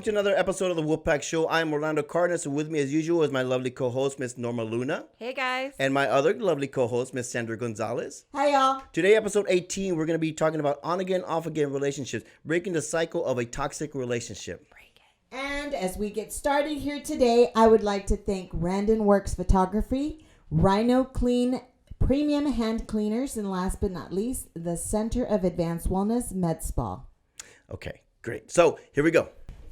to another episode of the Wolfpack Show. I'm Orlando Cardenas, and with me, as usual, is my lovely co-host, Miss Norma Luna. Hey, guys. And my other lovely co-host, Miss Sandra Gonzalez. Hi, y'all. Today, episode 18, we're going to be talking about on-again, off-again relationships, breaking the cycle of a toxic relationship. And as we get started here today, I would like to thank Randon Works Photography, Rhino Clean Premium Hand Cleaners, and last but not least, the Center of Advanced Wellness Med Spa. Okay, great. So, here we go.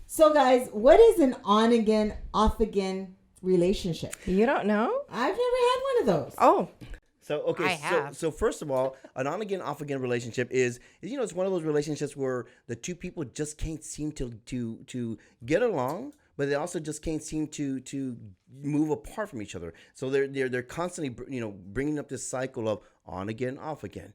So, guys, what is an on-again, off-again relationship? You don't know? I've never had one of those. Oh, So, okay, I have. so first of all, an on-again, off-again relationship is, it's one of those relationships where the two people just can't seem to get along, but they also just can't seem to move apart from each other. So they're constantly, bringing up this cycle of on again, off again.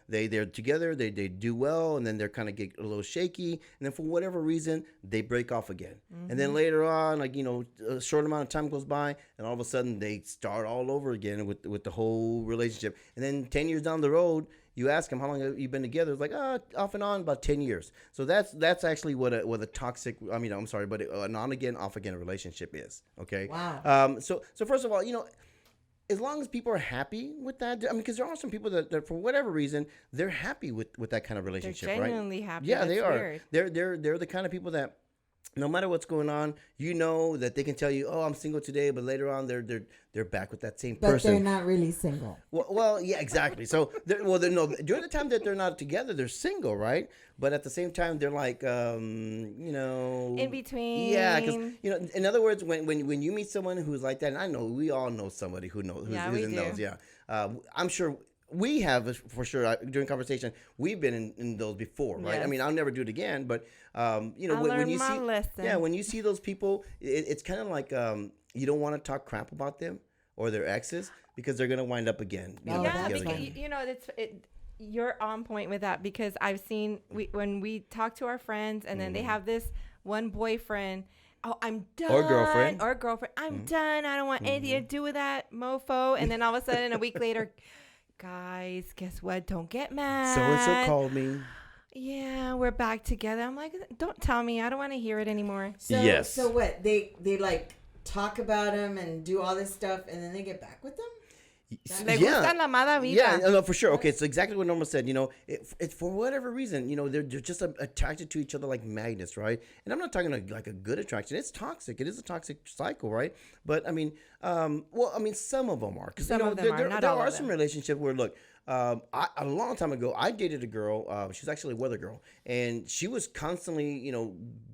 They're together, they do well, and then they're kind of get a little shaky, and then for whatever reason, they break off again. Mm-hmm. And then later on, a short amount of time goes by, and all of a sudden, they start all over again with the whole relationship. And then 10 years down the road, you ask them, how long have you been together? It's like, off and on, about 10 years. So that's actually what a toxic, but an on-again, off-again relationship is, okay? Wow. So first of all, as long as people are happy with that, because there are some people that for whatever reason, they're happy with that kind of relationship, they're right? genuinely happy. Yeah, That's they are. weird. They're the kind of people that no matter what's going on, that they can tell you, oh, I'm single today, but later on they're back with that same But person. they're not really single. Well, yeah, exactly. So, during the time that they're not together, they're single, right? But at the same time, they're like, in between. Yeah, because in other words, when you meet someone who's like that, and I know we all know somebody who's in do. those. Yeah, I'm sure. We have, for sure, during conversation, we've been in those before, right? Yes. I mean, I'll never do it again, but, when you see, lesson. when you see those people, it's kind of like you don't want to talk crap about them or their exes because they're going to wind up again. Yeah, together because again. you're on point with that because I've seen when we talk to our friends and then they have this one boyfriend. Oh, I'm done. Or girlfriend. I'm done. I don't want anything to do with that mofo. And then all of a sudden, a week later, guys, guess what? Don't get mad. So-and-so called me. Yeah, we're back together. I'm like, don't tell me. I don't want to hear it anymore. So, Yes. So what? They like talk about him and do all this stuff, and then they get back with them? Le gusta la mala vida. Yeah, no, for sure. Okay, so exactly what Norma said. It's for whatever reason, they're just attracted to each other like magnets, right? And I'm not talking like a good attraction. It's toxic. It is a toxic cycle, right? But some of them are. Because Some of them are, not there all are of some them. relationships where a long time ago, I dated a girl. She was actually a weather girl, and she was constantly,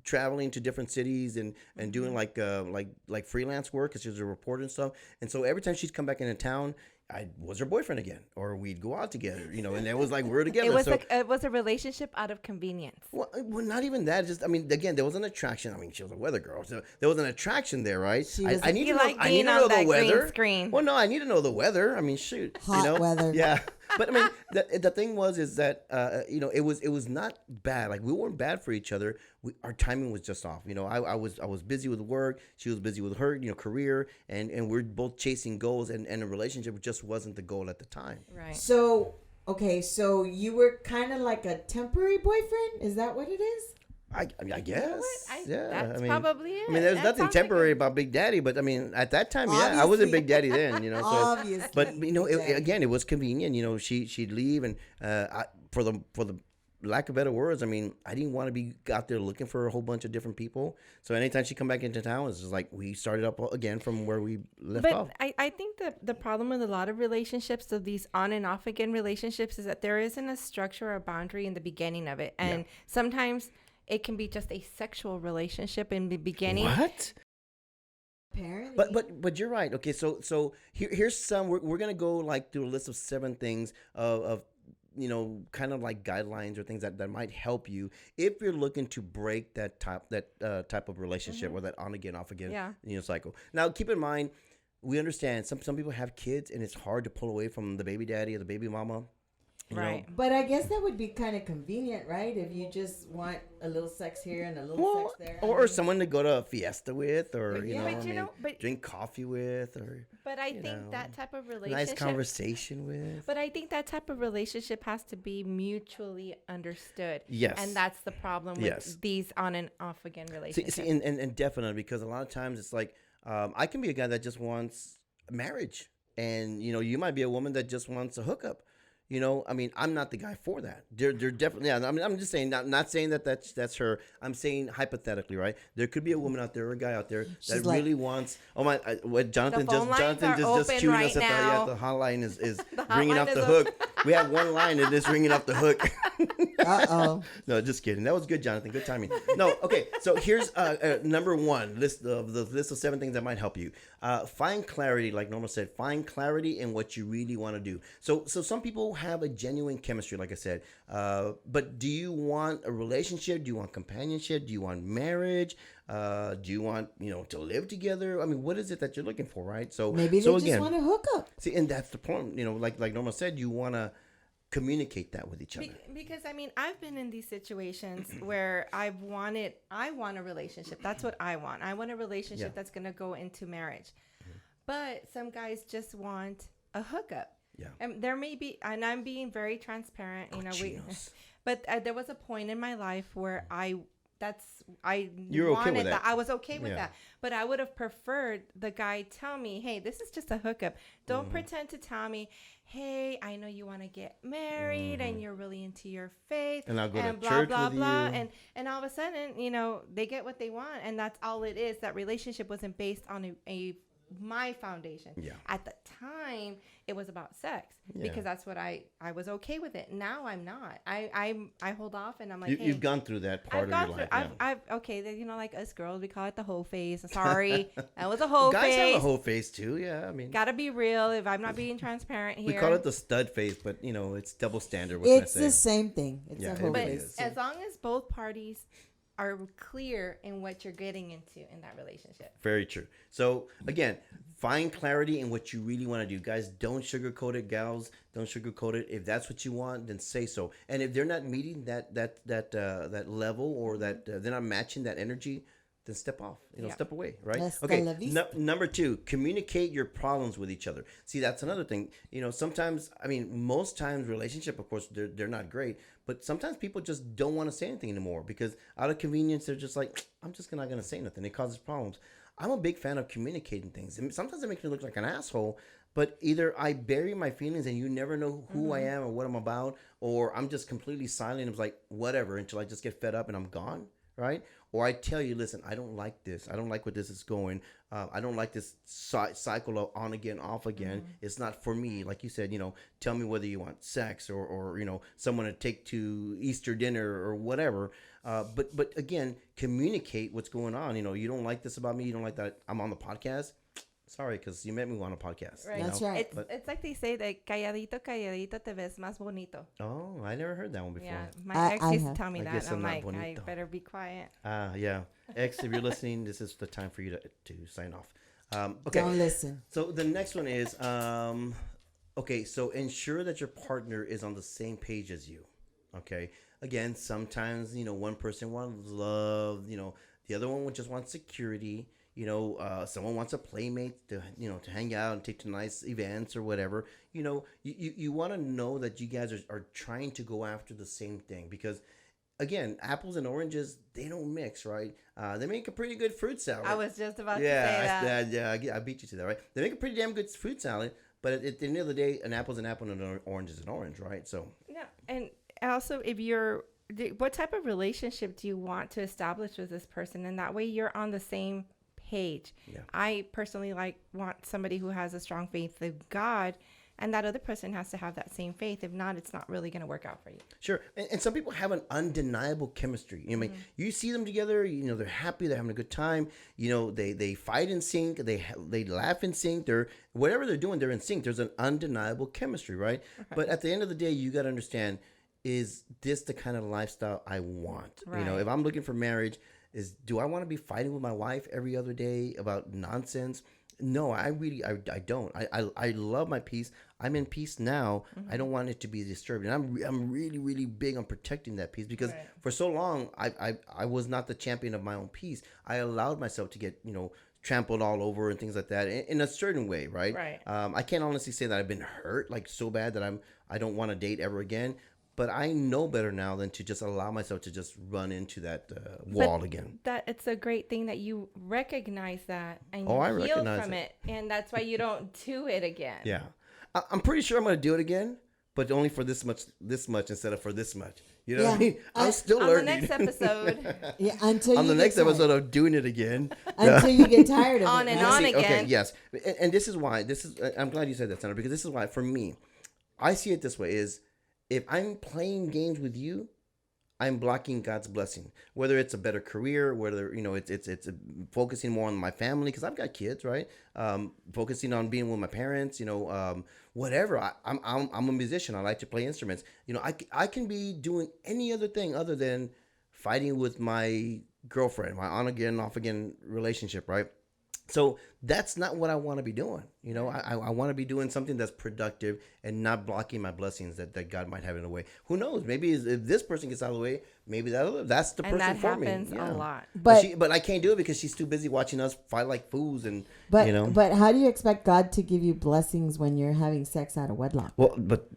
traveling to different cities and doing like freelance work because she was a reporter and stuff. And so every time she'd come back into town, I was her boyfriend again, or we'd go out together, and it was like we're together. It was a relationship out of convenience. Well, not even that. Just, again, there was an attraction. She was a weather girl, so there was an attraction there, right? I need to know. I need to know the weather. Green screen. Well, no, I need to know the weather. Shoot, Hot weather. Yeah, but the thing is that it was not bad. Like we weren't bad for each other. Our timing was just off. I was busy with work. She was busy with her career, and we're both chasing goals, and a relationship just wasn't the goal at the time. Right. So, okay, so you were kind of like a temporary boyfriend? Is that what it is? I guess. Yeah. That's probably it. There's That nothing sounds temporary about Big Daddy, but at that time, yeah, I was a Big Daddy then, So, Obviously. but again, it was convenient. She'd leave, and for the lack of better words, I didn't want to be out there looking for a whole bunch of different people. So anytime she come back into town, it's just like we started up again from where we left off. But I think that the problem with a lot of relationships, of these on and off again relationships, is that there isn't a structure or boundary in the beginning of it. And sometimes it can be just a sexual relationship in the beginning. What? Apparently. But you're right. Okay, so here's some. We're gonna go through a list of 7 things of kind of like guidelines or things that might help you if you're looking to break that type of relationship or that on again off again cycle. Now keep in mind, we understand some people have kids and it's hard to pull away from the baby daddy or the baby mama. You know? Right. But I guess that would be kind of convenient, right? If you just want a little sex here and a little Well, sex there. or someone to go to a fiesta with, or you Yeah. know, But I mean, but drink coffee with, or I you think know, that type of nice relationship. conversation with. But I think that type of relationship has to be mutually understood. Yes. And that's the problem with Yes. these on and off again relationships. See, and definitely, because a lot of times it's like, I can be a guy that just wants marriage, and you know, you might be a woman that just wants a hookup. You know, I mean, I'm not the guy for that. They're definitely, yeah. I mean, I'm just saying, not saying that that's her. I'm saying hypothetically, right? There could be a woman out there, or a guy out there that She's like- really wants. Oh my! What Jonathan phone lines Jonathan are just open queuing right us at now. the hotline is The ringing hotline off the is hook. We have one line and it's ringing off the hook. Uh-oh. No, just kidding. That was good, Jonathan. Good timing. No, okay. So here's number one list of the list of 7 things that might help you. Find clarity, like Norma said. Find clarity in what you really want to do. So some people have a genuine chemistry, like I said. But do you want a relationship? Do you want companionship? Do you want marriage? Do you want to live together? I mean, what is it that you're looking for, right? So Maybe they so just again, want to hook up. see, and that's the point. Like Norma said, you want to communicate that with each other. Because I mean, I've been in these situations where I want a relationship. That's what I want. I want a relationship Yeah. that's going to go into marriage. But some guys just want a hookup. Yeah. And there may be, and I'm being very transparent, Cochinos. but there was a point in my life where I You're okay wanted with that. I was okay with Yeah. that. But I would have preferred the guy tell me, hey, this is just a hookup. Don't pretend to tell me, hey, I know you want to get married and you're really into your faith. And I'll go to blah, church blah, with blah. you. And all of a sudden, they get what they want. And that's all it is. That relationship wasn't based on my foundation. Yeah. At the time, it was about sex Yeah. because that's what I was okay with it. Now I'm not. I hold off and I'm like, hey, You've gone through that part I've of gone your through. life. Yeah. I've okay. Like us girls, we call it the whole phase. Sorry, that was a whole Guys phase. have a whole face too. Yeah, I mean, Gotta be real. If I'm not being transparent here, we call it the stud face, but it's double standard. What can I It's say? the same thing. It's Yeah, a it whole But really face. is. as long as both parties are clear in what you're getting into in that relationship. Very true. So again, find clarity in what you really want to do, guys. Don't sugarcoat it, gals. Don't sugarcoat it. If that's what you want, then say so. And if they're not meeting that level, or that they're not matching that energy, then step off. Yeah. Step away. Right. Hasta Okay. la vista. Number 2, communicate your problems with each other. See, that's another thing. Sometimes, I mean, most times relationship, of course, they're not great, but sometimes people just don't want to say anything anymore because out of convenience, they're just like, I'm just not going to say nothing. It causes problems. I'm a big fan of communicating things. And sometimes it makes me look like an asshole, but either I bury my feelings and you never know who I am or what I'm about, or I'm just completely silent and it's like, whatever, until I just get fed up and I'm gone, right? Or I tell you, listen, I don't like this. I don't like where this is going. I don't like this cycle of on again, off again. It's not for me. Like you said, tell me whether you want sex or someone to take to Easter dinner or whatever. But again, communicate what's going on. You don't like this about me. You don't like that I'm on the podcast. Sorry, because you met me on a podcast. Right. That's right. It's like they say that calladito, calladito te ves más bonito. Oh, I never heard that one before. Yeah, my ex used to have. tell me I that. guess And I'm I'm not like, I bonito. better be quiet. Yeah. X, if you're listening, this is the time for you to sign off. Okay. Don't listen. So the next one is, okay, so ensure that your partner is on the same page as you. Okay. Again, sometimes, one person wants love, the other one just wants security. Someone wants a playmate to hang out and take to nice events or whatever. You want to know that you guys are trying to go after the same thing, because again, apples and oranges, they don't mix, right? They make a pretty good fruit salad. I was just about to say that. I beat you to that, right? They make a pretty damn good fruit salad, but at the end of the day, an apple's an apple and an orange is an orange, right? So Yeah, and also what type of relationship do you want to establish with this person? And that way you're on the same page. Yeah. I personally want somebody who has a strong faith of God, and that other person has to have that same faith. If not, it's not really going to work out for you. sure, and some people have an undeniable chemistry. I mean, you see them together, they're happy, they're having a good time. They fight in sync, they laugh in sync. They're whatever they're doing, they're in sync. There's an undeniable chemistry, right? But at the end of the day, you got to understand: is this the kind of lifestyle I want? Right. If I'm looking for marriage, do I want to be fighting with my wife every other day about nonsense? No, I don't. I love my peace. I'm in peace now. I don't want it to be disturbed. And I'm really, really big on protecting that peace because for so long, I was not the champion of my own peace. I allowed myself to get, trampled all over and things like that in a certain way, right? Right. I can't honestly say that I've been hurt like so bad that I don't want to date ever again. But I know better now than to just allow myself to just run into that wall again. That it's a great thing that you recognize that and you I heal recognize from it, and that's why you don't do it again. Yeah, I'm pretty sure I'm going to do it again, but only for this much instead of for this much. You know what I mean? I'm still on learning. the next episode. Yeah, until on you the get next tired. episode of doing it again. Until you get tired of On it. and right? on again. Okay, yes, and this is why. I'm glad you said that, Sandra, because this is why for me, I see it this way: is if I'm playing games with you, I'm blocking God's blessing. Whether it's a better career, whether it's focusing more on my family because I've got kids, right? Focusing on being with my parents, whatever. I'm a musician. I like to play instruments. I can be doing any other thing other than fighting with my girlfriend, my on again, off again relationship, right? So that's not what I want to be doing. I want to be doing something that's productive and not blocking my blessings that God might have in a way. Who knows? Maybe if this person gets out of the way, maybe that's the And person that for me. happens a lot. But I can't do it because she's too busy watching us fight like fools and But how do you expect God to give you blessings when you're having sex out of wedlock? Well, but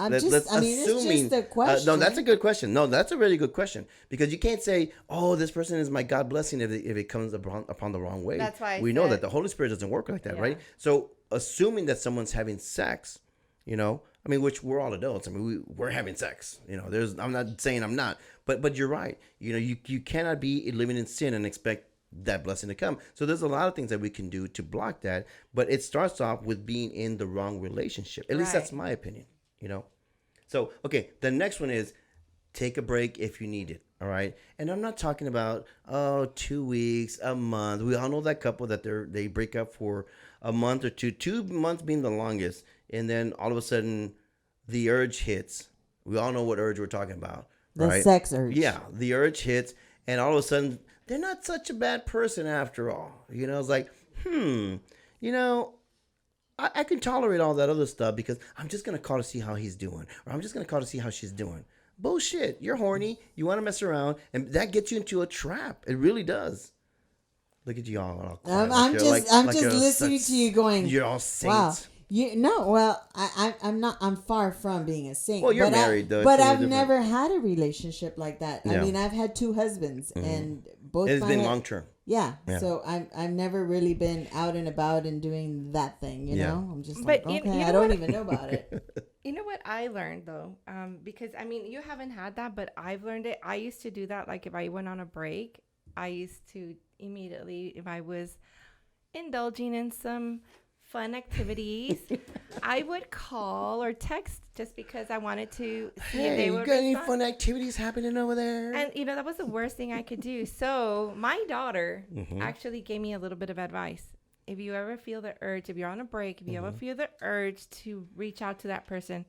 It's just a question. no, that's a good question. No, that's a really good question because you can't say, "Oh, this person is my God blessing" if it comes upon the wrong way. That's why we know that the Holy Spirit doesn't work like that, right? So, assuming that someone's having sex, which we're all adults. We're having sex. I'm not saying I'm not, but you're right. You cannot be living in sin and expect that blessing to come. So there's a lot of things that we can do to block that, but it starts off with being in the wrong relationship. At least that's my opinion. So, okay, the next one is take a break if you need it. All right. And I'm not talking about, 2 weeks, a month. We all know that couple that they break up for a month or 2 months being the longest. And then all of a sudden the urge hits. We all know what urge we're talking about. Right? The sex urge. Yeah. The urge hits. And all of a sudden they're not such a bad person after all. It's like, I can tolerate all that other stuff because I'm just going to call to see how he's doing. Or I'm just going to call to see how she's doing. Bullshit. You're horny. You want to mess around. And that gets you into a trap. It really does. Look at you all. I'm just listening to you going, you're all saints. Wow. I'm far from being a saint. Well, you're married though. But I've never had a relationship like that. Yeah. I've had 2 husbands and both. It's been long term. Yeah. So I've never really been out and about and doing that thing, know? I'm just But I don't even know about it. You know what I learned though? Because you haven't had that, but I've learned it. I used to do that. Like if I went on a break, I used to immediately, if I was indulging in some fun activities, I would call or text just because I wanted to see if they would got any respond. fun activities happening over there? And that was the worst thing I could do. So my daughter actually gave me a little bit of advice. If you ever feel the urge, if you're on a break, if you ever feel the urge to reach out to that person,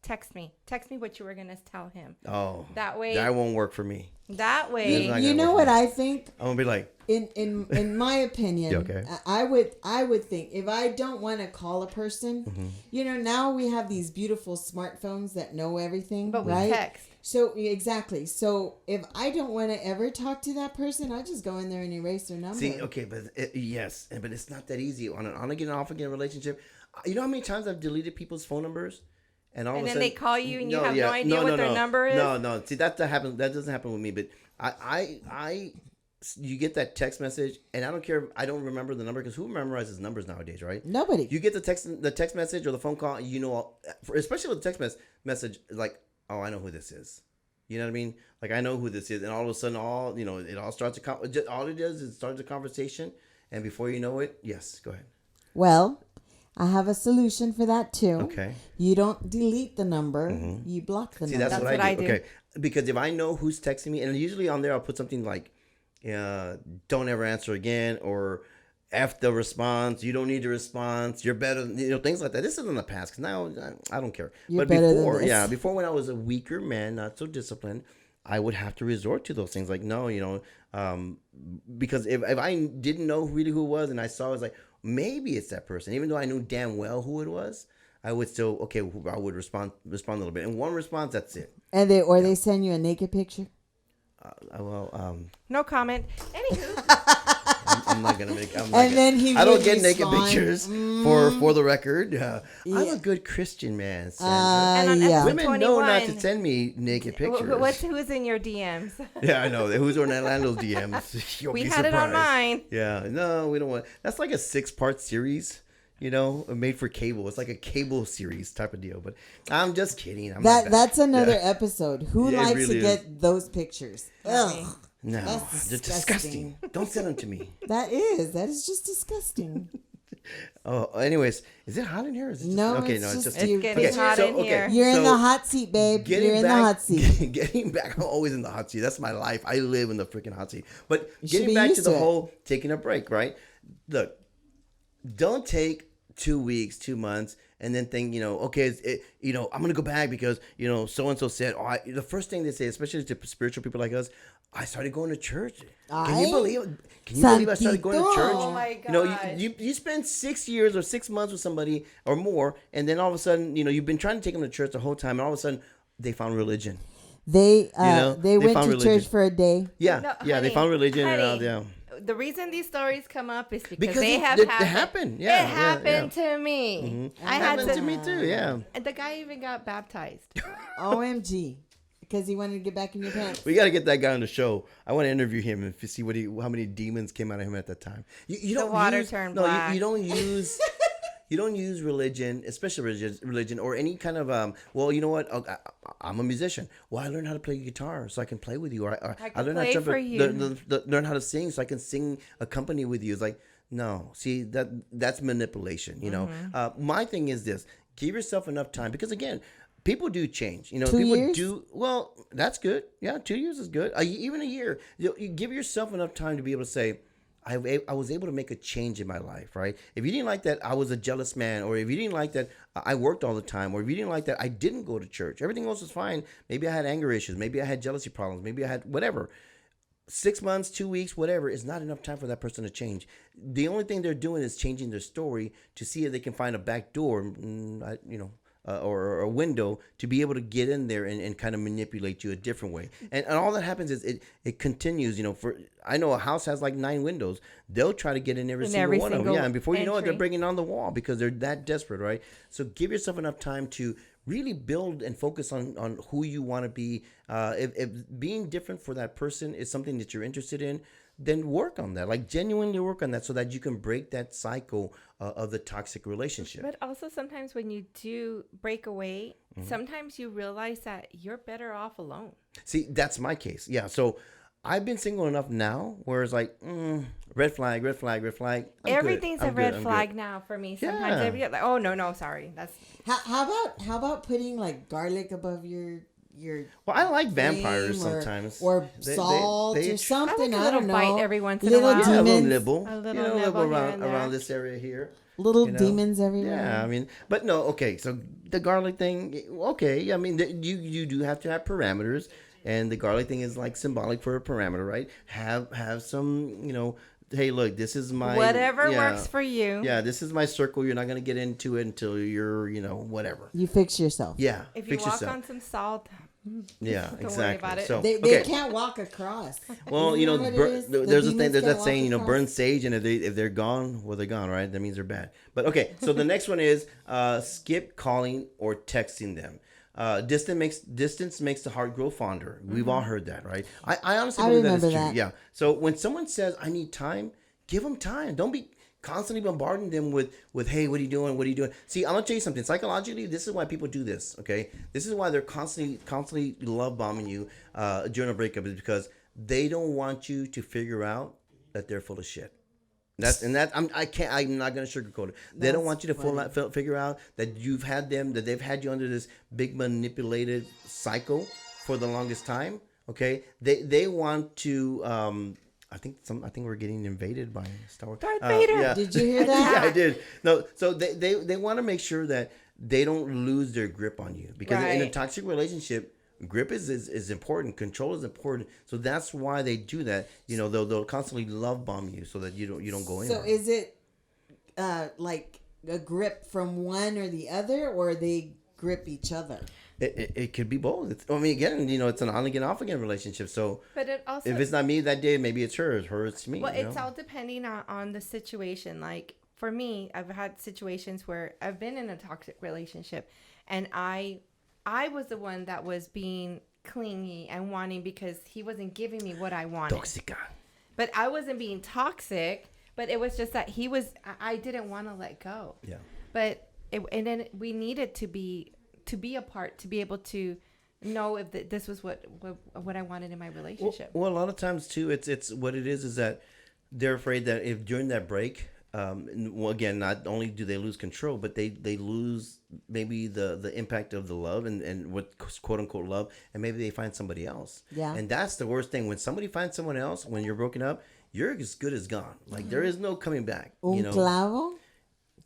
text me what you were going to tell him. Oh, that way that won't work for me. That way, you know what I think? I'm gonna be like, in my opinion, okay. I would think if I don't want to call a person, now we have these beautiful smartphones that know everything, but we right? text. So exactly. So if I don't want to ever talk to that person, I just go in there and erase their number. See, okay, but but it's not that easy on an on again, off again relationship. You know how many times I've deleted people's phone numbers? And then they call you and you have no idea what their number is? No. See, that happens. That doesn't happen with me. But you get that text message, and I don't care. I don't remember the number because who memorizes numbers nowadays, right? Nobody. You get the text message or the phone call. Especially with the text message, like, oh, I know who this is. You know what I mean? Like, I know who this is, and all of a sudden, it all starts all it does is it starts a conversation, and before you know it, yes, go ahead. Well, I have a solution for that too. Okay. You don't delete the number. You block the number. That's what I do. Okay. Because if I know who's texting me, and usually on there I'll put something like, don't ever answer again, or F the response, you don't need the response, you're better, things like that. This is in the past, because now I don't care. You're but better before, than this. before when I was a weaker man, not so disciplined, I would have to resort to those things like, no, because if I didn't know really who it was and I saw it was like, maybe it's that person. Even though I knew damn well who it was, I would still I would respond a little bit. And one response, that's it. And they send you a naked picture. No comment. Anywho. I'm not gonna make. Then he I don't would get naked respond, pictures for the record. I'm a good Christian man. And on yeah. episode Women know not to 21, send me naked pictures. Who's in your DMs? Yeah, I know. Who's on Orlando's DMs? You'll We be had it on surprised. mine. Yeah, no, we don't want. That's like a 6-part series. Made for cable. It's like a cable series type of deal. But I'm just kidding. That's another episode. Who Yeah, it likes really to get those pictures? Ugh. No, That's they're disgusting. Don't send them to me. That is just disgusting. Oh, anyways, is it hot in here? Or is it just, No, okay, it's no, it's just just you. It's getting hot in here. You're in so the hot seat, babe. You're in the hot seat. Getting back, I'm always in the hot seat. That's my life. I live in the freaking hot seat. But You should getting be back to used the to it. whole taking a break, right? Look, don't take 2 weeks, 2 months, and then think, okay, I'm gonna go back because so and so said. The first thing they say, especially to spiritual people like us, I started going to church. Can you believe? I started going to church? Oh my God. You spend 6 years or 6 months with somebody or more, and then all of a sudden, you've been trying to take them to church the whole time, and all of a sudden, they found religion. They they went found to religion. church for a day. Yeah, No, yeah, they honey, found religion and all. honey. Yeah. The reason these stories come up is because Because they it- have it happened. happened. Yeah, it happened to me. I had Happened to me too. Yeah. And the guy even got baptized. OMG. Because he wanted to get back in your pants. We got to get that guy on the show. I want to interview him and see how many demons came out of him at that time. You don't water use, turned no, black. You don't use. You don't use religion, especially religion, or any kind of well, you know what? I'm a musician. Well, I learned how to play guitar so I can play with you, or I I can learned how play to for you. learn how to sing so I can sing accompany with you. It's like, no, see that's manipulation. My thing is this: give yourself enough time, because again, people do change. 2 People years? do well. That's good. Yeah, 2 years is good. Even a year. You give yourself enough time to be able to say, I was able to make a change in my life, right? If you didn't like that, I was a jealous man, or if you didn't like that, I worked all the time, or if you didn't like that, I didn't go to church. Everything else was fine. Maybe I had anger issues. Maybe I had jealousy problems. Maybe I had whatever. 6 months, 2 weeks, whatever, is not enough time for that person to change. The only thing they're doing is changing their story to see if they can find a back door, or a window to be able to get in there and kind of manipulate you a different way. And all that happens is it continues. I know a house has like 9 windows. They'll try to get in every single one of them. Yeah, and before you know it, they're bringing on the wall because they're that desperate, right? So give yourself enough time to really build and focus on who you want to be. If being different for that person is something that you're interested in, then work on that. Like genuinely work on that so that you can break that cycle of the toxic relationship. But also sometimes when you do break away, sometimes you realize that you're better off alone. See, that's my case. Yeah. So I've been single enough now where it's like, red flag, red flag, red flag. Everything's a red flag good. now for me. Yeah. Sometimes like, oh no, sorry. That's How about putting like garlic above your Well, I like vampires flame sometimes. or They- salt they- or something. I like a I little don't know. bite every once in a Little while. Yeah, a little demons, nibble. A little nibble nibble here around and there. around this area here. little demons everywhere. Yeah, I mean, but no, okay. So the garlic thing, okay. I mean, you do have to have parameters, and the garlic thing is like symbolic for a parameter, right? Have some, hey, look, this is my whatever works for you. Yeah, this is my circle. You're not gonna get into it until you're, whatever. You fix yourself. Yeah, If you fix walk yourself. on some salt, Yeah, Don't worry exactly. about it. So They okay. can't walk across. Well, Isn't that what it is? The there's a thing. demons There's can't that saying, walk burn across? sage, and if they're gone, well, they're gone, right? That means they're bad. But okay, so the next one is skip calling or texting them. Distance makes the heart grow fonder. We've all heard that, right? I honestly believe that is true. remember that. Yeah. So when someone says, "I need time," give them time. Don't be constantly bombarding them with hey, what are you doing, what are you doing. See, I'm gonna tell you something. Psychologically, this is why people do this. Okay, this is why they're constantly love bombing you during a breakup, is because they don't want you to figure out that they're full of shit. I'm not gonna sugarcoat it. They don't want you to figure out that they've had you under this big manipulated cycle for the longest time. Okay, they want to. I think we're getting invaded by Star Wars. Darth Vader. Yeah. Did you hear that? Yeah, I did. No, so they want to make sure that they don't lose their grip on you, because in a Right. toxic relationship, grip is important. Control is important. So that's why they do that. They'll constantly love bomb you so that you don't go in. So is it like a grip from one or the other, or they grip each other? It could be both. I mean, again, it's an on again, off again relationship. So But it also, if it's not me that day, maybe it's her. Her, it's me. well, it's all depending on the situation. Like for me, I've had situations where I've been in a toxic relationship, and I was the one that was being clingy and wanting because he wasn't giving me what I wanted. Toxica. But I wasn't being toxic. But it was just that I didn't want to let go. Yeah. But and then we needed to be apart to be able to know if this was what I wanted in my relationship. Well, a lot of times too, it's what it is that they're afraid that if during that break, again, not only do they lose control, but they lose maybe the impact of the love and what quote unquote love, and maybe they find somebody else. Yeah. And that's the worst thing when somebody finds someone else when you're broken up. You're as good as gone. Like there is no coming back. Clavo.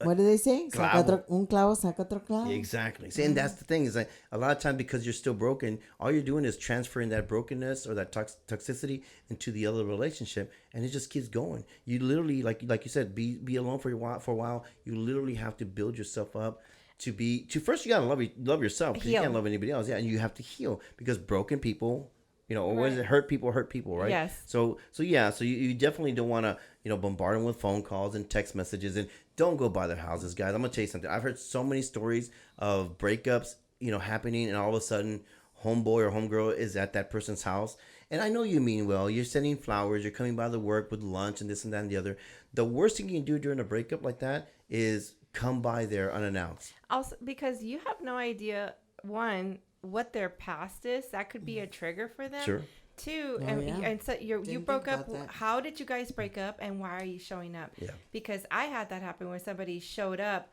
What do they say? Clavo. Un clavo saca otro clavo. Exactly. See, and that's the thing is like a lot of times because you're still broken, all you're doing is transferring that brokenness or that toxicity into the other relationship, and it just keeps going. You literally, like you said, be alone for a while. You literally have to build yourself up. To first you gotta love yourself because you can't love anybody else. Yeah, and you have to heal because broken people. Or what is it? Hurt people, right? Yes. So you definitely don't want to, bombard them with phone calls and text messages, and don't go by their houses, guys. I'm gonna tell you something. I've heard so many stories of breakups, happening, and all of a sudden, homeboy or homegirl is at that person's house. And I know you mean well. You're sending flowers. You're coming by the work with lunch and this and that and the other. The worst thing you can do during a breakup like that is come by there unannounced. Also, because you have no idea, one, what their past is. That could be a trigger for them. Sure. Two, Oh, and so you broke up. that. How did you guys break up, and why are you showing up? Yeah. Because I had that happen where somebody showed up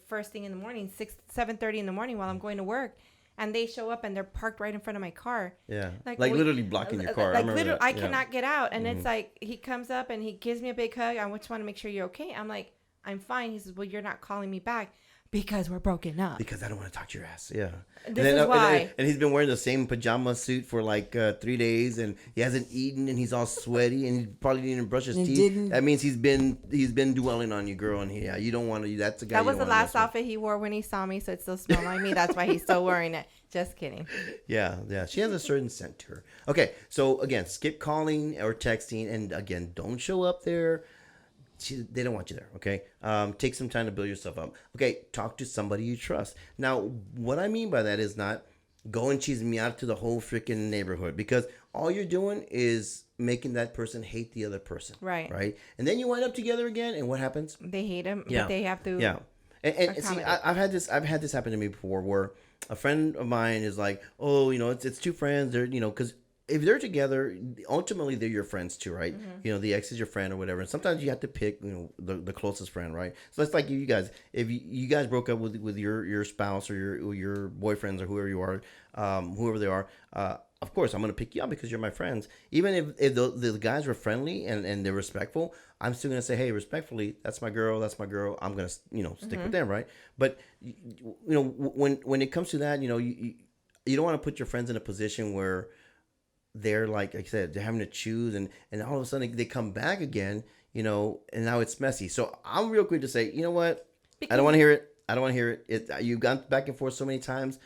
first thing in the morning, 7:30 in the morning while I'm going to work, and they show up and they're parked right in front of my car. Yeah. Like literally blocking your car. Like literally, I Yeah. cannot get out, and it's like he comes up and he gives me a big hug. I just want to make sure you're okay. I'm like, I'm fine. He says, well, you're not calling me back. Because we're broken up. Because I don't want to talk to your ass. Yeah. This is why. And he's been wearing the same pajama suit for like 3 days, and he hasn't eaten, and he's all sweaty, and he probably didn't even brush his teeth. That means he's been dwelling on you, girl. And you don't want to. That's the guy. That was the last outfit he wore when he saw me, so it still smelled like me. That's why he's still wearing it. Just kidding. Yeah. She has a certain scent to her. Okay, so again, skip calling or texting, and again, don't show up there. They don't want you there, okay? Take some time to build yourself up. Okay, talk to somebody you trust. Now, what I mean by that is not go and chismear to the whole freaking neighborhood, because all you're doing is making that person hate the other person. Right. And then you wind up together again, and what happens? They hate him, Yeah. but they have to. Yeah. And see, I've had this happen to me before, where a friend of mine is like, oh, it's two friends. They're, because if they're together, ultimately they're your friends too, right? The ex is your friend or whatever. And sometimes you have to pick, the closest friend, right? So it's like you guys, if you guys broke up with your spouse or your boyfriends or whoever you are, whoever they are, of course I'm gonna pick you up because you're my friends. Even if the guys were friendly and they're respectful, I'm still gonna say, hey, respectfully, that's my girl. I'm gonna stick with them, right? But when it comes to that, you don't want to put your friends in a position where they're like I said, they're having to choose, and all of a sudden they come back again, and now it's messy. So I'm real quick to say, you know what? I don't want to hear it. You've gone back and forth so many times.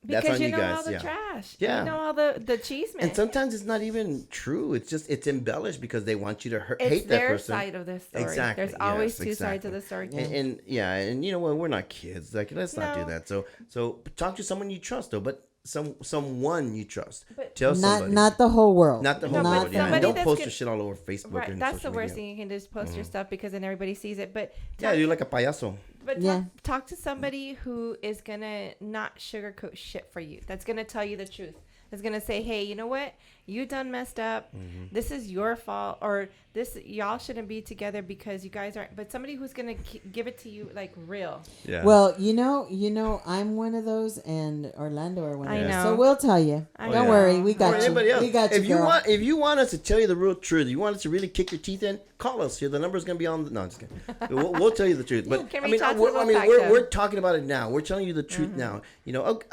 That's Because on you you know guys. all the Yeah. trash. Yeah. You know all the cheese. And sometimes it's not even true. It's embellished because they want you to hate that their person. side of the story. Exactly. There's always Yes, two sides exactly. of the story. And you know what? We're not kids. Like, let's not do No. that. So talk to someone you trust, though. But someone you trust. But Tell somebody. Not the whole world. Not the whole No, but world. Yeah. And somebody don't that's post good- your shit all over Facebook. Right, and that's the social worst media. thing. You can just post your stuff because then everybody sees it. But Yeah, you're like a payaso. But Yeah. talk to somebody who is gonna not sugarcoat shit for you. That's gonna tell you the truth. That's gonna say, hey, you know what? You done messed up. This is your fault, or this y'all shouldn't be together because you guys aren't. But somebody who's gonna give it to you like real. Yeah. Well, I'm one of those, and Orlando are one of I those. know. So we'll tell you. I Don't know. worry, we Or got you. anybody else. We got you, if you girl. want us to tell you the real truth, you want us to really kick your teeth in, call us. Here, the number's gonna be on. No, I'm just kidding. We'll tell you the truth. But Can I we mean, talk to the Wolfpack show? we're talking about it now. We're telling you the truth now.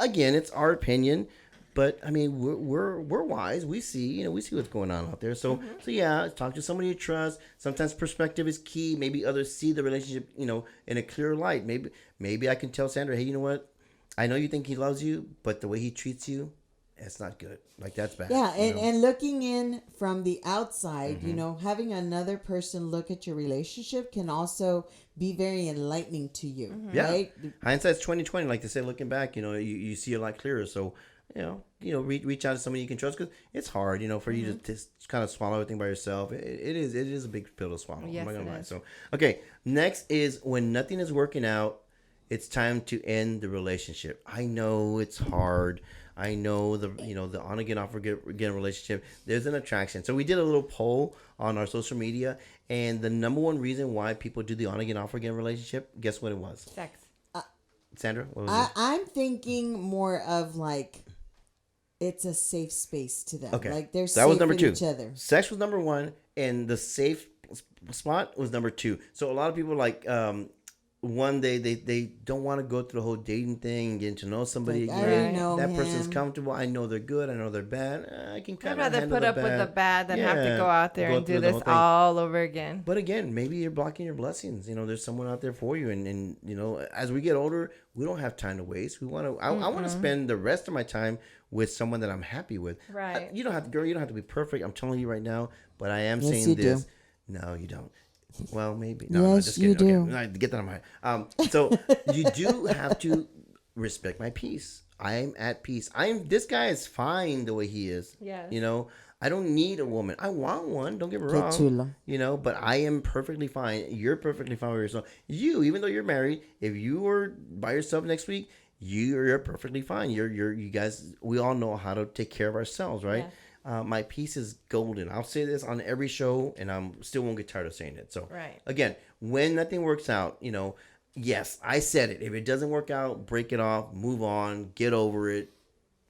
Again, it's our opinion. But I mean, we're wise. We see, we see what's going on out there. So so yeah, talk to somebody you trust. Sometimes perspective is key. Maybe others see the relationship, in a clear light. Maybe I can tell Sandra, hey, you know what? I know you think he loves you, but the way he treats you, it's not good. Like that's bad. Yeah, and looking in from the outside, having another person look at your relationship can also be very enlightening to you. Yeah. Right? Hindsight's 20/20, like they say. Looking back, you see a lot clearer. So reach out to somebody you can trust, because it's hard, for you to just kind of swallow everything by yourself. It is a big pill to swallow. Yes, I'm not gonna lie. is. So okay, next is when nothing is working out. It's time to end the relationship. I know it's hard. I know the on again off again relationship. There's an attraction. So we did a little poll on our social media, and the number one reason why people do the on again off again relationship, guess what it was? Sex. Sandra, what was it? I'm thinking more of like it's a safe space to them. Okay, Like they're that safe was number with 2. each other. Sex was number 1, and the safe spot was number 2. So a lot of people one, they don't want to go through the whole dating thing and getting to know somebody Like, I again. already know That person's him. comfortable. I know they're good. I know they're bad. I can I'd kind of rather handle put the up with the bad than have to go out there go and through do the this whole thing. all over again. But again, maybe you're blocking your blessings. There's someone out there for you, and as we get older, we don't have time to waste. We want to. I want to spend the rest of my time with someone that I'm happy with. Right. You don't have to, girl. You don't have to be perfect. I'm telling you right now. But I am Yes, saying you this. do. No, you don't. Well, maybe. No, Yes, just you kidding. do. Okay, get that on my. So you do have to respect my peace. I am at peace. This guy is fine the way he is. Yes. I don't need a woman. I want one. Don't get me Qué wrong. chulo. But I am perfectly fine. You're perfectly fine with yourself. Even though you're married, if you were by yourself next week, you're perfectly fine. You guys. We all know how to take care of ourselves, right? Yes. My piece is golden. I'll say this on every show, and I'm still won't get tired of saying it. So, Right. again, when nothing works out, yes, I said it. If it doesn't work out, break it off, move on, get over it.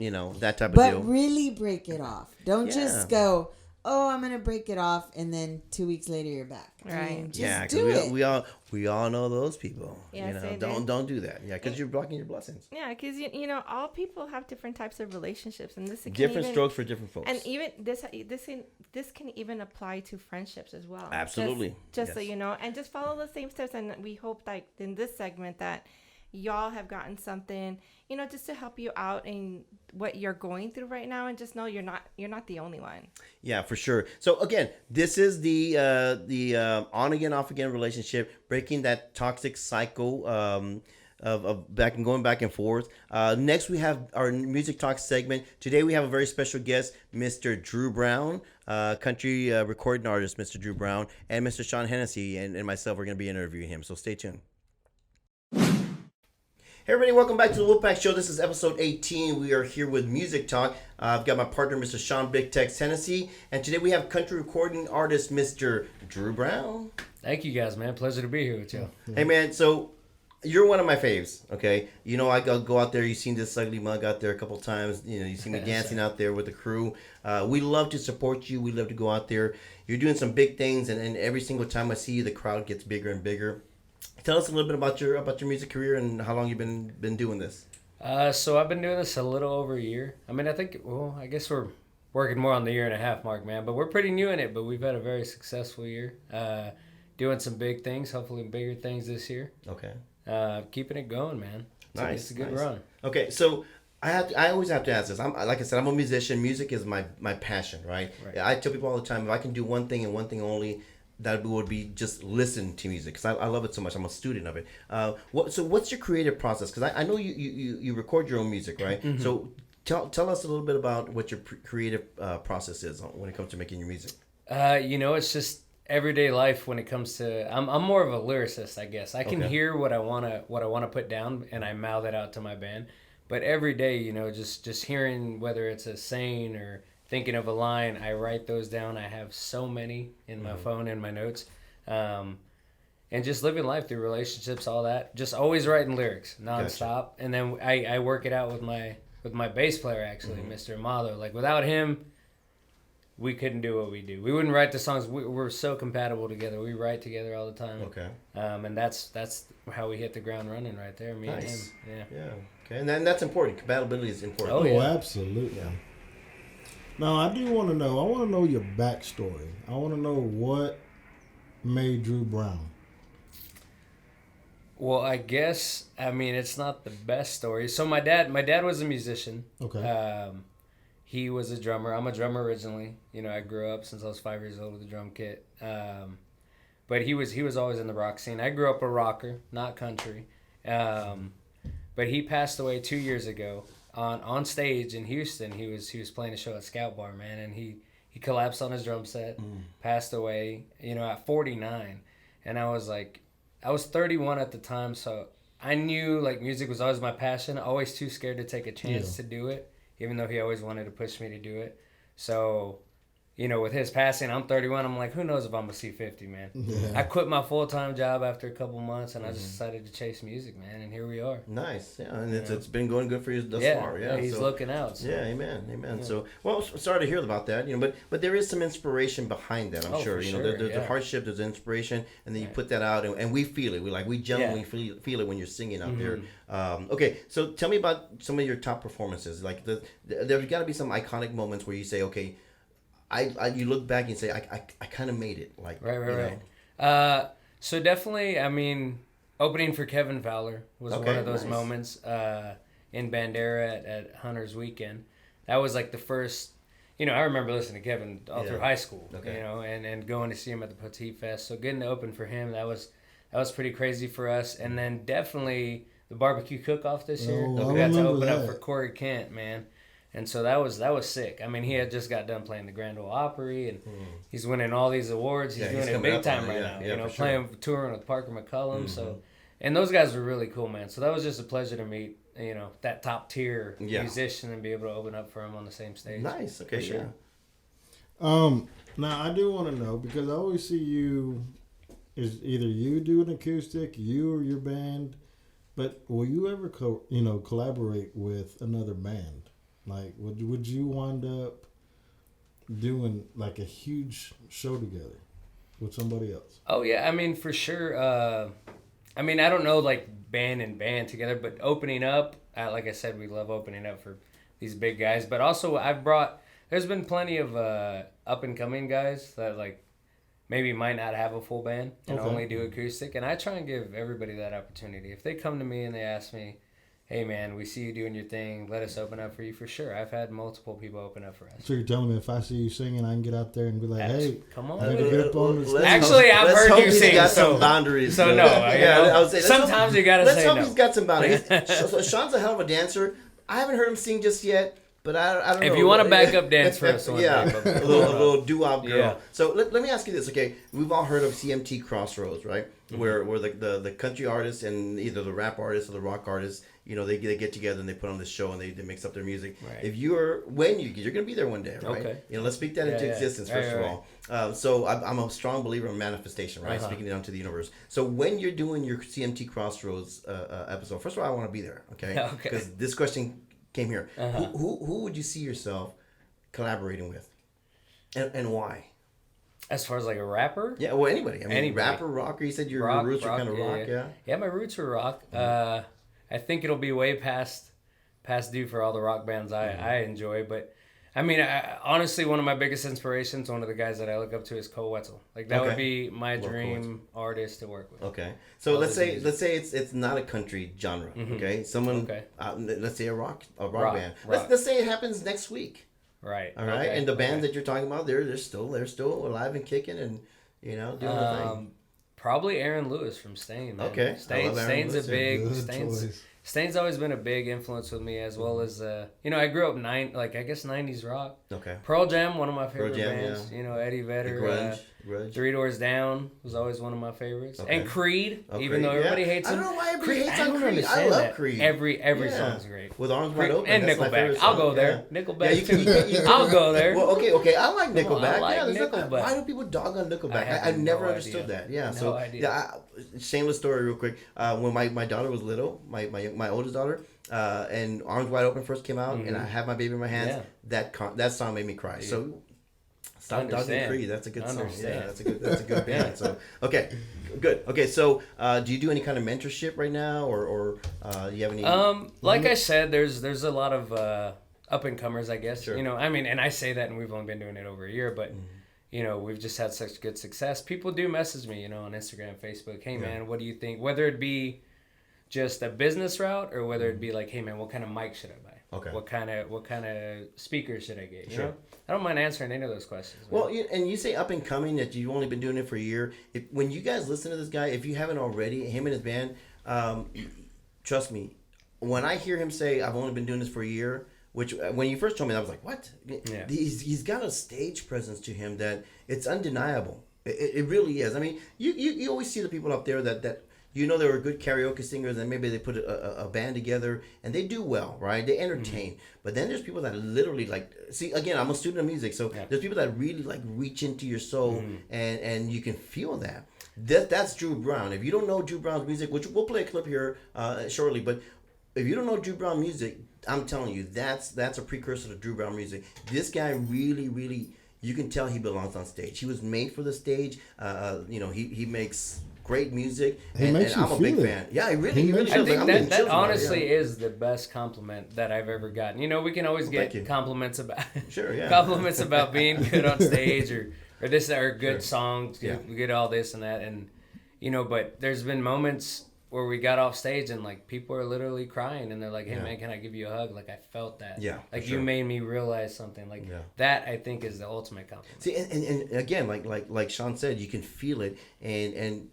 That type of But deal. really break it off. Don't Yeah. just go, oh, I'm going to break it off, and then 2 weeks later you're back. Right. Just Yeah, do it. because we all know those people. Yes, I Don't do that. Yeah, because you're blocking your blessings. Yeah, because all people have different types of relationships, and this Different strokes for different folks. And even this can even apply to friendships as well. Absolutely. Just so Yes. you know, and just follow the same steps. And we hope like in this segment that y'all have gotten something, just to help you out in what you're going through right now, and just know you're not the only one. Yeah, for sure. So again, this is the on again, off again relationship, breaking that toxic cycle of going back and forth. Next, we have our music talk segment. Today, we have a very special guest, Mr. Drew Brown, country recording artist, Mr. Drew Brown, and Mr. Sean Hennessy, and myself are going to be interviewing him. So stay tuned. Hey everybody, welcome back to the Wolfpack Show. This is episode 18. We are here with Music Talk. I've got my partner, Mr. Sean Big Tex Hennessy, and today we have country recording artist, Mr. Drew Brown. Thank you guys, man. Pleasure to be here with you. Hey man, so you're one of my faves, okay? I go out there. You've seen this ugly mug out there a couple times. You see me dancing out there with the crew. We love to support you. We love to go out there. You're doing some big things, and every single time I see you, the crowd gets bigger and bigger. Tell us a little bit about your music career and how long you've been doing this. So I've been doing this a little over a year. I mean, I guess we're working more on the 1.5 year mark, man. But we're pretty new in it. But we've had a very successful year. Doing some big things, hopefully bigger things this year. Okay. Keeping it going, man. It's a good nice. run. Okay, so I always have to ask this. Like I said, I'm a musician. Music is my passion, right? I tell people all the time, if I can do one thing and one thing only, that would be just listen to music, because I love it so much. I'm a student of it. What's your creative process? Because I know you record your own music, right? Mm-hmm. So tell us a little bit about what your creative process is when it comes to making your music. It's just everyday life when it comes to. I'm more of a lyricist, I guess. I can hear what I wanna put down, and I mouth it out to my band. But every day, just hearing whether it's a saying or thinking of a line, I write those down. I have so many in my phone and my notes. And just living life through relationships, all that. Just always writing lyrics nonstop. Gotcha. And then I work it out with my bass player, actually, Mr. Amado. Like, without him, we couldn't do what we do. We wouldn't write the songs. We're so compatible together. We write together all the time. Okay. And that's how we hit the ground running right there, me and him. Yeah. Okay, and then that's important. Compatibility is important. Oh, yeah. Absolutely. Yeah. Now, I do want to know. I want to know your backstory. I want to know what made Drew Brown. Well, I guess it's not the best story. So my dad was a musician. Okay. He was a drummer. I'm a drummer originally. I grew up since I was 5 years old with a drum kit. But he was always in the rock scene. I grew up a rocker, not country. But he passed away 2 years ago on stage in Houston. He was playing a show at Scout Bar, man, and he collapsed on his drum set, passed away, at 49. And I was 31 at the time, so I knew like music was always my passion. Always too scared to take a chance to do it, even though he always wanted to push me to do it. So, with his passing, I'm 31. I'm like, who knows if I'm gonna see 50, man. Yeah. I quit my full-time job after a couple months, and I just decided to chase music, man. And here we are. Nice, yeah, and it's been going good for you thus far. Yeah, he's looking out. So. Yeah, amen. Yeah. So, well, sorry to hear about that, but there is some inspiration behind that. I'm sure. For There's the hardship, there's inspiration, and then you put that out, and we feel it. We genuinely feel it when you're singing out there. Okay, so tell me about some of your top performances. Like there's got to be some iconic moments where you say, okay, you look back and say, I kind of made it. Like right. So definitely, opening for Kevin Fowler was one of those moments in Bandera at Hunter's Weekend. That was like the first, I remember listening to Kevin all through high school, and going to see him at the Petite Fest. So getting to open for him, that was pretty crazy for us. And then definitely the barbecue cook-off this year. We got to open up for Corey Kent, man. And so that was sick. He had just got done playing the Grand Ole Opry, and he's winning all these awards. He's doing it big time right now. Playing, touring with Parker McCullum. So, and those guys were really cool, man. So that was just a pleasure to meet, that top tier musician and be able to open up for him on the same stage. Nice. Okay, sure. Now I do want to know, because I always see you, is either you do an acoustic, you or your band, but will you ever collaborate with another band? Like, would you wind up doing like a huge show together with somebody else? Oh yeah, for sure. I don't know like band and band together, but opening up, like I said, we love opening up for these big guys. But also, there's been plenty of up and coming guys that like maybe might not have a full band and only do acoustic, and I try and give everybody that opportunity. If they come to me and they ask me, hey man, we see you doing your thing, let us open up for you, for sure. I've had multiple people open up for us. So you're telling me if I see you singing, I can get out there and be like, hey, come on. Get up on the stage. Actually, I've heard you sing. Got some boundaries. So no, I would say, sometimes you gotta say no. Let's hope he's got some boundaries. So Sean's a hell of a dancer. I haven't heard him sing just yet, but I don't know. If you want to back up dance for us one day. A little doo-wop girl. Yeah. So let me ask you this, okay? We've all heard of CMT Crossroads, right? Where the country artists and either the rap artists or the rock artists, they get together and they put on this show and they mix up their music. Right. If you're going to be there one day, right? Okay. Let's speak that into existence first of all. So I'm a strong believer in manifestation, right? Speaking it onto the universe. So when you're doing your CMT Crossroads episode, first of all, I want to be there, okay? Because this question came here. Who would you see yourself collaborating with, and why? As far as like a rapper? Yeah, well, anybody. Anybody. Rapper, rocker. You said your roots are kind of rock, yeah? Yeah, my roots are rock. I think it'll be way past due for all the rock bands I enjoy. But, honestly, one of my biggest inspirations, one of the guys that I look up to is Cole Wetzel. Like, that would be my dream artist to work with. Okay. So let's say it's not a country genre, okay? Someone, let's say a rock band. Let's say it happens next week. Right. All right. And the bands that you're talking about, they're still alive and kicking and doing the thing. Probably Aaron Lewis from Stain. Man. Okay. Stain's Stain's always been a big influence with me, as well as I grew up 90s rock. Okay. Pearl Jam, one of my favorite bands. Yeah. Eddie Vedder. Grunge. Three Doors Down was always one of my favorites. Okay. And Creed, even though everybody hates him. I don't know why everybody hates on Creed. I love Creed. Every song's great. With Arms Wide Open. And Nickelback. I'll go there. Nickelback too. I'll go there. Well, okay. I like Nickelback. Nickelback. Why do people dog on Nickelback? I've never understood that. Yeah. No idea. Shameless story real quick. When my daughter was little, my oldest daughter, and Arms Wide Open first came out, and I had my baby in my hands. That song made me cry. So Stop Dogging Understand. Creed. That's a good song. Understand. Yeah, that's a good band. So okay, good. Okay, so do you do any kind of mentorship right now, or you have any? Like I said, there's a lot of up and comers, I guess. Sure. You know, I mean, and I say that, and we've only been doing it over a year, but you know, we've just had such good success. People do message me, you know, on Instagram, Facebook. Hey, man, what do you think? Whether it be just a business route or whether it be like, hey, man, what kind of mic should I buy? Okay. What kind of speaker should I get? You Sure. know, I don't mind answering any of those questions. Man. Well, and you say up and coming that you've only been doing it for a year. When you guys listen to this guy, if you haven't already, him and his band, trust me, when I hear him say I've only been doing this for a year, which when you first told me that, I was like, what? Yeah. He's got a stage presence to him that it's undeniable. It really is. I mean, you always see the people up there that you know they were good karaoke singers and maybe they put a band together and they do well, right? They entertain. But then there's people that literally like, see, again, I'm a student of music, so there's people that really like reach into your soul and you can feel that. That's Drew Brown. If you don't know Drew Brown's music, which we'll play a clip here shortly, but if you don't know Drew Brown music, I'm telling you, that's a precursor to Drew Brown music. This guy really, you can tell he belongs on stage. He was made for the stage. You know, he makes great music, and I'm a big fan. Yeah, he really I does. think that honestly is the best compliment that I've ever gotten. You know, we can always get compliments about compliments about being good on stage or this or good songs. Yeah. We get all this and that, and you know, but there's been moments where we got off stage and like people are literally crying and they're like, hey man, can I give you a hug? Like I felt that. Yeah, like you made me realize something. Like that I think is the ultimate compliment. See, and again, like Sean said, you can feel it, and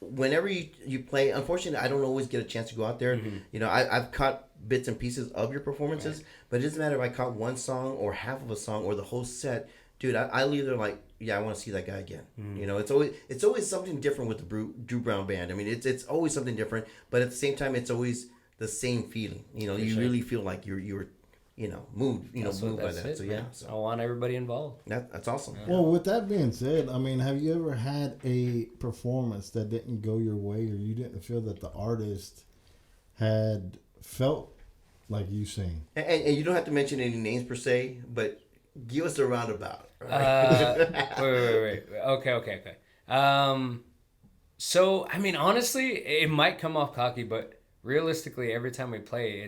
whenever you play, unfortunately, I don't always get a chance to go out there. You know, I've caught bits and pieces of your performances, but it doesn't matter if I caught one song or half of a song or the whole set. Dude, I leave there like, yeah, I want to see that guy again. You know, it's always something different with the Drew Brown band. I mean, it's always something different, but at the same time, it's always the same feeling. You know, you really feel like you're moved by that. So I want everybody involved. That's awesome. Well, with that being said, I mean, have you ever had a performance that didn't go your way, or you didn't feel that the artist had felt like you sing? And you don't have to mention any names per se, but give us a roundabout. Wait. Okay. So I mean, honestly, it might come off cocky, but realistically, every time we play,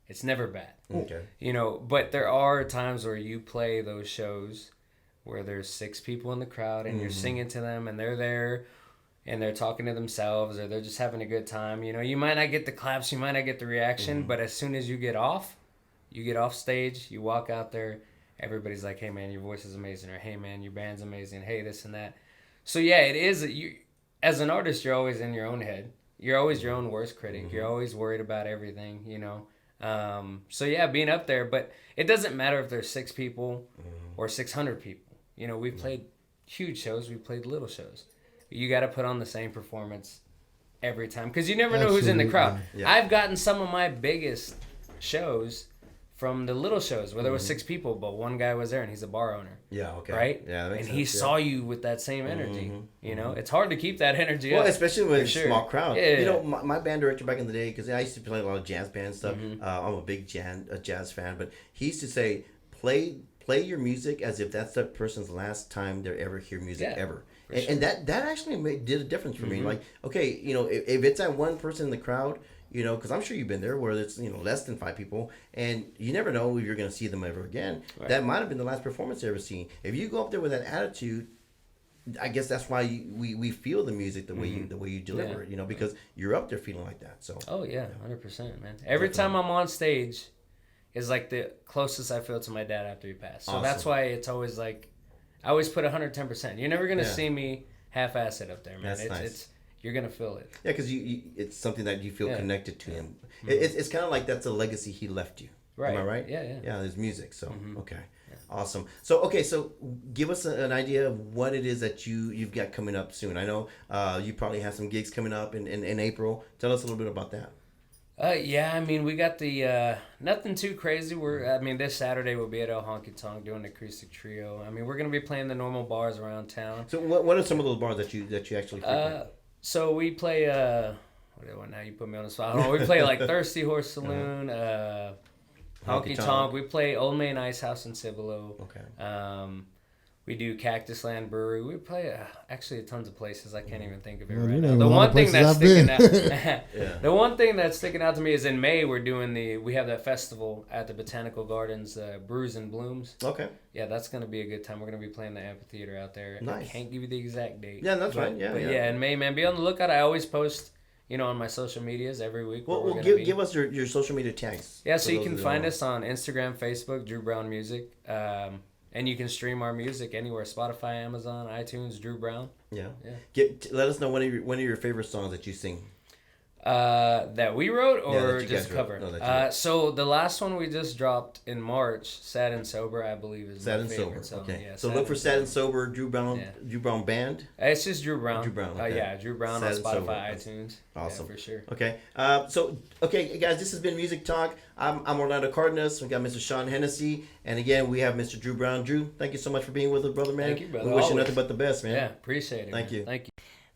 it's never bad. Okay. You know, but there are times where you play those shows where there's 6 people in the crowd and you're singing to them and they're there and they're talking to themselves or they're just having a good time. You know, you might not get the claps, you might not get the reaction, but as soon as you get off stage, you walk out there, everybody's like, hey man, your voice is amazing, or hey man, your band's amazing, hey this and that. So yeah, it is, you as an artist, you're always in your own head. You're always your own worst critic. You're always worried about everything, you know. So yeah, being up there, but it doesn't matter if there's 6 people or 600 people. You know, we've played huge shows, we've played little shows. You got to put on the same performance every time because you never know who's in the crowd. Yeah. I've gotten some of my biggest shows from the little shows where there was 6 people, but one guy was there and he's a bar owner. Yeah, okay. Right? Yeah, that makes and sense, he saw you with that same energy. You know, it's hard to keep that energy up. Well, especially with a small crowd. Yeah. You know, my band director back in the day, because I used to play a lot of jazz band stuff. I'm a big jazz fan, but he used to say, play your music as if that's that person's last time they ever hear music ever. And that actually did a difference for me. Like, okay, you know, if it's that one person in the crowd, you know, because I'm sure you've been there where it's, you know, less than 5 people and you never know if you're going to see them ever again. Right. That might have been the last performance they ever seen. If you go up there with that attitude, I guess that's why we feel the music the way you deliver it, you know, because you're up there feeling like that. So. Oh yeah, 100%, man. Every time I'm on stage is like the closest I feel to my dad after he passed. So that's why it's always like, I always put 110%. You're never going to see me half-ass it up there, man. That's nice. It's you're going to feel it. Yeah, because it's something that you feel connected to him. It's kind of like that's a legacy he left you. Right. Am I right? Yeah. Yeah, there's music. So, okay. Yeah. Awesome. So give us an idea of what it is that you've got coming up soon. I know you probably have some gigs coming up in April. Tell us a little bit about that. Yeah, I mean, we got the nothing too crazy. This Saturday we'll be at El Honky Tonk doing the acoustic trio. I mean, we're gonna be playing the normal bars around town. So what are some of those bars that you actually frequent? So we play now you put me on the spot. We play like Thirsty Horse Saloon, Honky Tonk. We play Old Main Ice House in Cibolo. Okay. We do Cactus Land Brewery. We play actually tons of places. I can't even think of it Well, right you now. name The a lot one of thing places that's I've sticking been. out, the one thing that's sticking out to me is in May we have that festival at the Botanical Gardens, Brews and Blooms. Okay. Yeah, that's gonna be a good time. We're gonna be playing the amphitheater out there. Nice. I can't give you the exact date. Yeah, that's fine. Yeah, but yeah. in May, man, be on the lookout. I always post, on my social medias every week. Well, give us your social media tags. Yeah, so you can that find don't us on Instagram, Facebook, Drew Brown Music. And you can stream our music anywhere: Spotify, Amazon, iTunes, Drew Brown. know. Yeah. Let us know one of your favorite songs that you sing. That we wrote or that you just guys wrote. cover? No, that you wrote. So the last one we just dropped in March, Sad and Sober, I believe is Sad my and favorite Sober. song. Okay. Yeah, So look for Sad and Sober, Drew Brown, Yeah. Drew Brown Band. It's just Drew Brown. Drew Brown, okay. Yeah, Drew Brown Sad on and Sober. Spotify, iTunes. Awesome. Yeah, for sure. Okay. Okay, guys, this has been Music Talk. I'm Orlando Cardenas. We got Mr. Sean Hennessy, and again we have Mr. Drew Brown. Drew, thank you so much for being with us, brother, man. Thank you, brother. We wish you Always. nothing but the best, man. Yeah, appreciate it. Thank man. you. Thank you.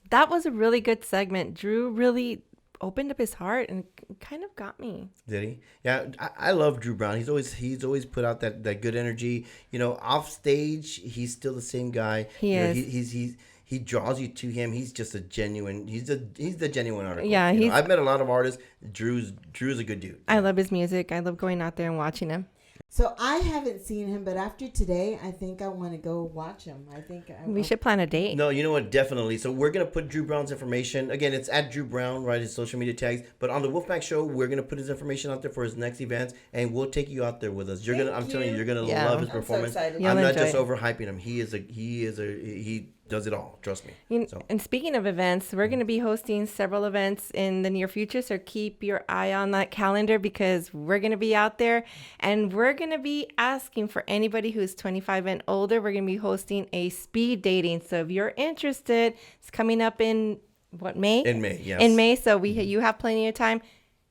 That was a really good segment. Drew really opened up his heart and kind of got me. Did he? Yeah, I love Drew Brown. He's always put out that good energy. Off stage, he's still the same guy. He is. He draws you to him. He's just a genuine. He's the genuine artist. Yeah, I've met a lot of artists. Drew's a good dude. I love his music. I love going out there and watching him. So I haven't seen him, but after today, I think I want to go watch him. I think We should plan a date. No, you know what? Definitely. So we're gonna put Drew Brown's information again. It's at Drew Brown, right? His social media tags. But on the Wolfpack Show, we're gonna put his information out there for his next events, and we'll take you out there with us. I'm telling you, you're gonna Yeah. love his I'm so performance. excited. You'll I'm not enjoy just it. overhyping him. He does it all. Trust me. So. And speaking of events, we're going to be hosting several events in the near future. So keep your eye on that calendar because we're going to be out there and we're going to be asking for anybody who's 25 and older. We're going to be hosting a speed dating. So if you're interested, it's coming up in May? In May, yes. In May. So you have plenty of time.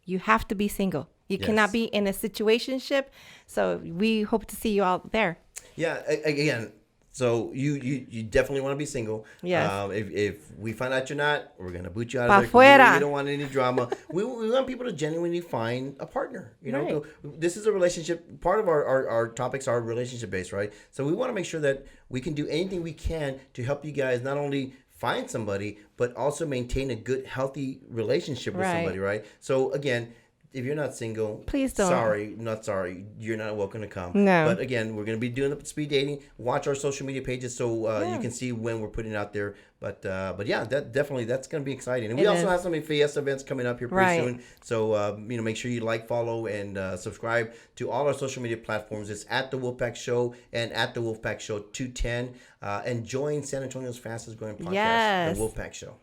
You have to be single. You Yes. cannot be in a situationship. So we hope to see you all there. Yeah. Again. So you definitely want to be single. Yes. If we find out you're not, we're gonna boot you out Pa of there. 'Cause fuera. We don't want any drama. we want people to genuinely find a partner. Right. This is a relationship. Part of our topics are relationship based, right? So we want to make sure that we can do anything we can to help you guys not only find somebody but also maintain a good, healthy relationship with Right. somebody, right? So again. If you're not single, Please don't. Not sorry. You're not welcome to come. No. But again, we're going to be doing the speed dating. Watch our social media pages so you can see when we're putting it out there. But yeah, that's going to be exciting. And we It also is. have some Fiesta events coming up here pretty Right. soon. So make sure you follow, and subscribe to all our social media platforms. It's at the Wolfpack Show and at the Wolfpack Show 210. And join San Antonio's fastest growing podcast, Yes. the Wolfpack Show.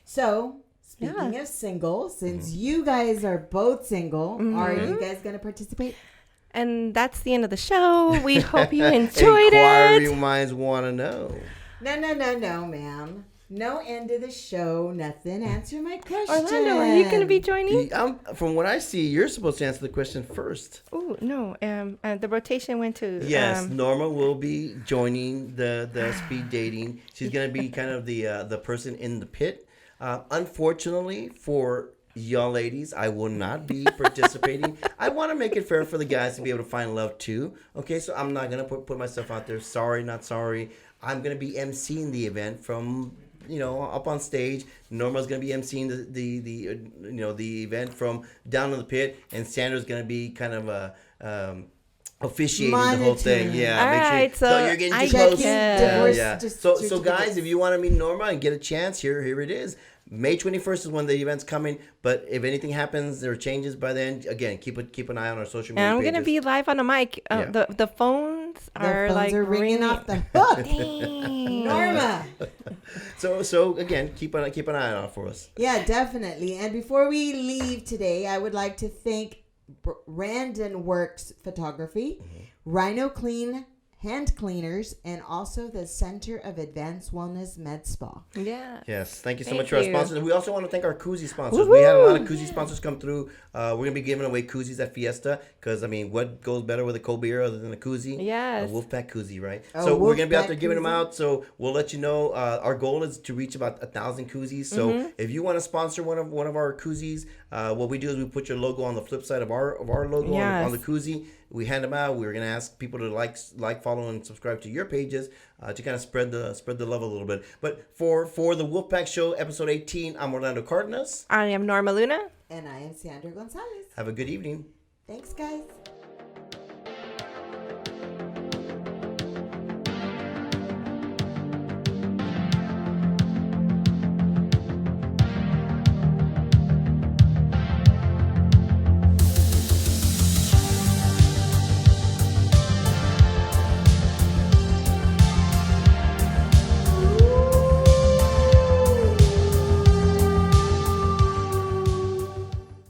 So, speaking of single, since you guys are both single, are you guys going to participate? And that's the end of the show. We hope you enjoyed Inquiry it. minds want to know. No, ma'am. No end of the show. Nothing. Answer my question. Orlando, are you going to be joining? From what I see, you're supposed to answer the question first. Oh, no. The rotation went to... Yes, Norma will be joining the speed dating. She's gonna be kind of the person in the pit. Unfortunately for y'all ladies, I will not be participating. I want to make it fair for the guys to be able to find love too. Okay, so I'm not gonna put myself out there. Sorry, not sorry. I'm gonna be emceeing the event from up on stage. Norma's gonna be emceeing the event from down in the pit, and Sandra's gonna be kind of officiating the whole thing. Monitoring. Yeah. All make sure right, so you're getting I too get close. it. Yeah. Just So certificates. guys, if you want to meet Norma and get a chance, here it is. May 21st is when the event's coming. But if anything happens or changes by then, again, keep an eye on our social media. And I'm going to pages. be live on the mic. Yeah. The phones are like ringing off the hook. Dang. Norma. So again, keep an eye out for us. Yeah, definitely. And before we leave today, I would like to thank Randon Works Photography, Rhino Clean Hand Cleaners, and also the Center of Advanced Wellness Med Spa. Yeah. Yes, thank you so Thank much to our you. sponsors. We also want to thank our koozie sponsors. We had a lot of koozie sponsors come through. We're going to be giving away koozies at Fiesta because, what goes better with a cold beer other than a koozie? Yes. A Wolfpack koozie, right? A So we're going to be out there Wolfpack giving them koozie. out. So we'll let you know. Our goal is to reach about 1,000 koozies. So if you want to sponsor one of our koozies, what we do is we put your logo on the flip side of our logo Yes. on the koozie. We hand them out. We're going to ask people to like, follow and subscribe to your pages to kind of spread the love a little bit. But for the Wolfpack Show, episode 18, I'm Orlando Cardenas. I am Norma Luna. And I am Sandra Gonzalez. Have a good evening. Thanks, guys.